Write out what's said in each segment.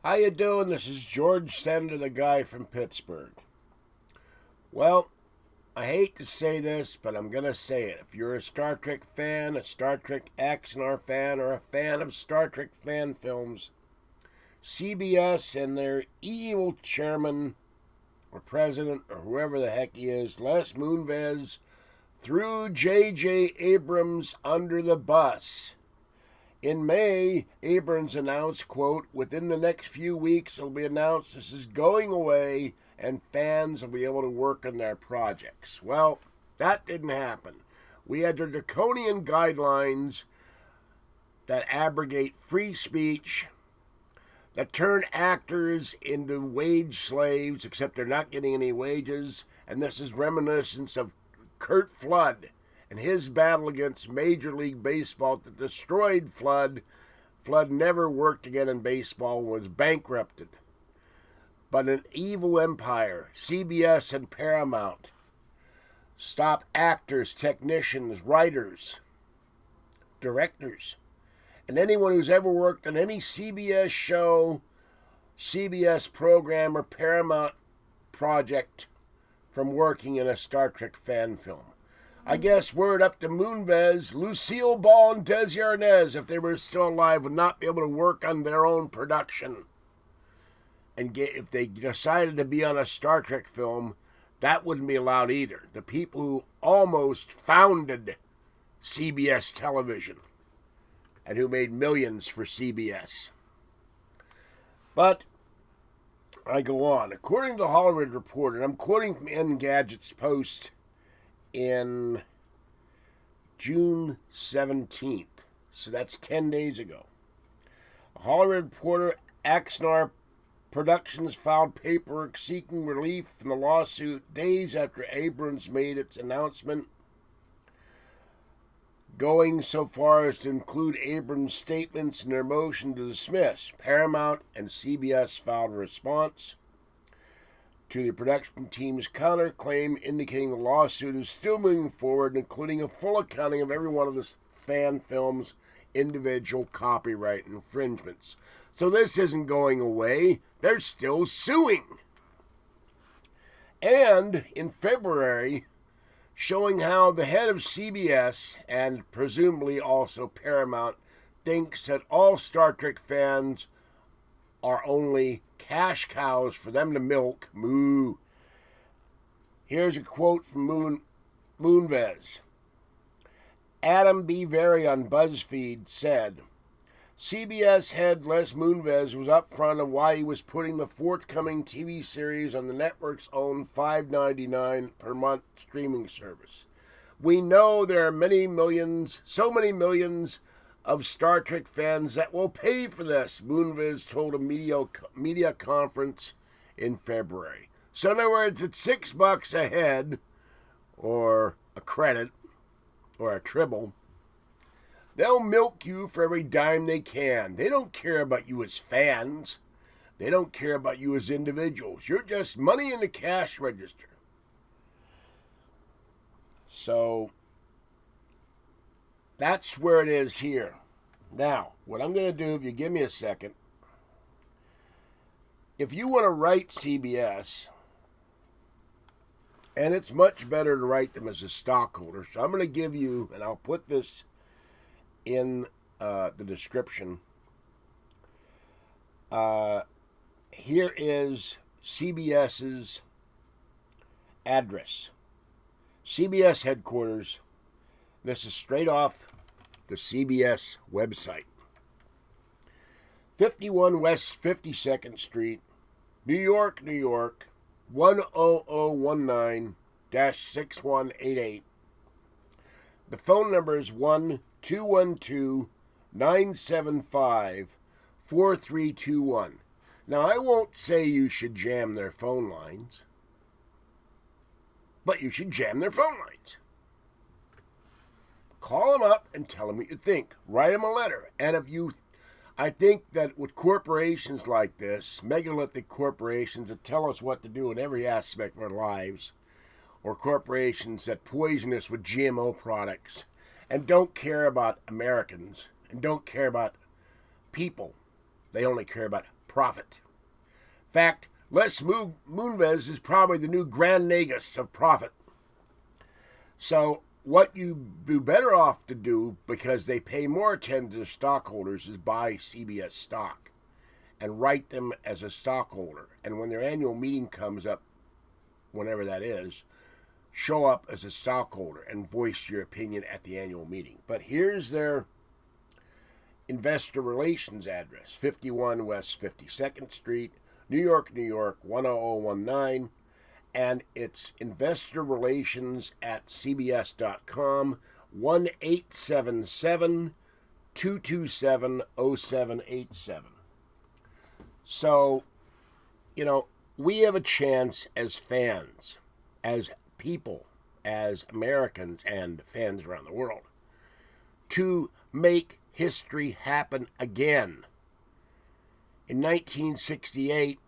How you doing? This is George Senda, the guy from Pittsburgh. Well, I hate to say this, but I'm going to say it. If you're a Star Trek fan, a Star Trek Axanar fan, or a fan of Star Trek fan films, CBS and their evil chairman or president or whoever the heck he is, Les Moonves, threw JJ Abrams under the bus. In May, Abrams announced, quote, "Within the next few weeks it'll be announced this is going away and fans will be able to work on their projects." Well, that didn't happen. We had the draconian guidelines that abrogate free speech, that turn actors into wage slaves, except they're not getting any wages, and this is reminiscent of Curt Flood and his battle against Major League Baseball that destroyed Flood. Flood never worked again in baseball, was bankrupted. But an evil empire, CBS and Paramount, stopped actors, technicians, writers, directors, and anyone who's ever worked on any CBS show, CBS program, or Paramount project from working in a Star Trek fan film. I guess word up to Moonves, Lucille Ball, and Desi Arnaz, if they were still alive, would not be able to work on their own production. And if they decided to be on a Star Trek film, that wouldn't be allowed either. The people who almost founded CBS television and who made millions for CBS. But I go on. According to the Hollywood Reporter, and I'm quoting from Engadget's post in June 17th, so that's 10 days ago. A Hollywood Reporter, Axanar Productions filed paperwork seeking relief from the lawsuit days after Abrams made its announcement, going so far as to include Abrams' statements in their motion to dismiss. Paramount and CBS filed a response to the production team's counterclaim, indicating the lawsuit is still moving forward, including a full accounting of every one of the fan film's individual copyright infringements. So this isn't going away. They're still suing. And in February, showing how the head of CBS and presumably also Paramount thinks that all Star Trek fans are only cash cows for them to milk. Moo. Here's a quote from Moonves. Adam B. Very on BuzzFeed said, CBS head Les Moonves was upfront on why he was putting the forthcoming TV series on the network's own $5.99 per month streaming service. We know there are so many millions of Star Trek fans that will pay for this, Moonves told a media conference in February. So in other words, it's $6 a head, or a credit, or a tribble. They'll milk you for every dime they can. They don't care about you as fans. They don't care about you as individuals. You're just money in the cash register. So that's where it is here. Now, what I'm going to do, if you give me a second, if you want to write CBS, and it's much better to write them as a stockholder, so I'm going to give you, and I'll put this in the description. Here is CBS's address. CBS Headquarters. This is straight off the CBS website. 51 West 52nd Street, New York, New York, 10019-6188. The phone number is 1-212-975-4321. Now, I won't say you should jam their phone lines, but you should jam their phone lines. Call them up and tell them what you think. Write them a letter. And I think that with corporations like this, megalithic corporations that tell us what to do in every aspect of our lives, or corporations that poison us with GMO products and don't care about Americans and don't care about people, they only care about profit. In fact, Les Moonves is probably the new Grand Nagus of profit. So what you do better off to do, because they pay more attention to the stockholders, is buy CBS stock and write them as a stockholder. And when their annual meeting comes up, whenever that is, show up as a stockholder and voice your opinion at the annual meeting. But here's their investor relations address: 51 West 52nd Street, New York, New York, 10019. And it's investor relations at cbs.com, 1-877-227-0787. So, we have a chance as fans, as people, as Americans and fans around the world, to make history happen again. In 1968,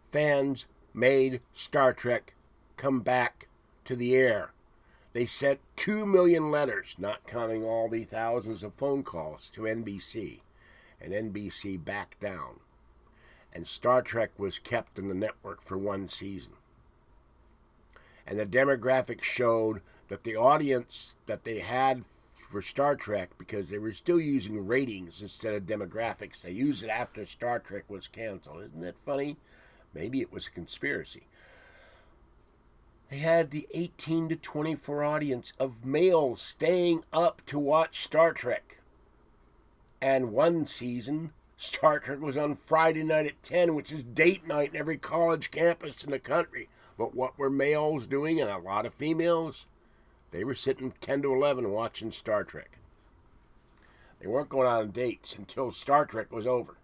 fans made Star Trek come back to the air. They sent 2 million letters, not counting all the thousands of phone calls, to NBC, and NBC backed down. And Star Trek was kept in the network for one season. And the demographics showed that the audience that they had for Star Trek, because they were still using ratings instead of demographics, they used it after Star Trek was canceled. Isn't that funny? Maybe it was a conspiracy. They had the 18 to 24 audience of males staying up to watch Star Trek. And one season, Star Trek was on Friday night at 10, which is date night in every college campus in the country. But what were males doing, and a lot of females? They were sitting 10 to 11 watching Star Trek. They weren't going out on dates until Star Trek was over.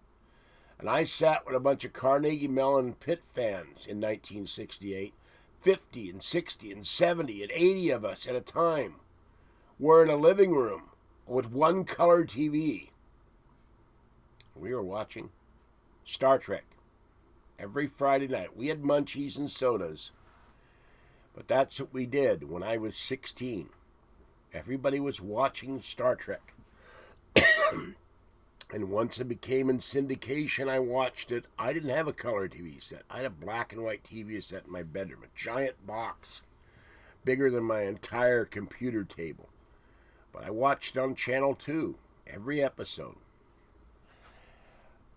And I sat with a bunch of Carnegie Mellon Pitt fans in 1968, 50 and 60 and 70 and 80 of us at a time. We're in a living room with one color TV. We were watching Star Trek every Friday night. We had munchies and sodas, but that's what we did when I was 16. Everybody was watching Star Trek. And once it became in syndication, I watched it. I didn't have a color TV set. I had a black and white TV set in my bedroom, a giant box, bigger than my entire computer table. But I watched it on Channel 2, every episode.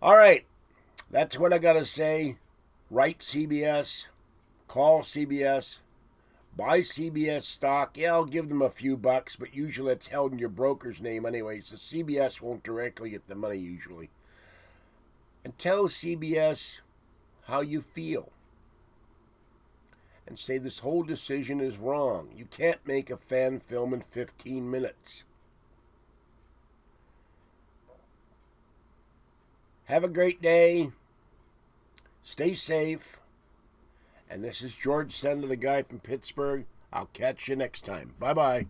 All right, that's what I got to say. Write CBS, call CBS, buy CBS stock. Yeah, I'll give them a few bucks, but usually it's held in your broker's name anyway, so CBS won't directly get the money usually. And tell CBS how you feel. And say this whole decision is wrong. You can't make a fan film in 15 minutes. Have a great day. Stay safe. And this is George Senda, the guy from Pittsburgh. I'll catch you next time. Bye-bye.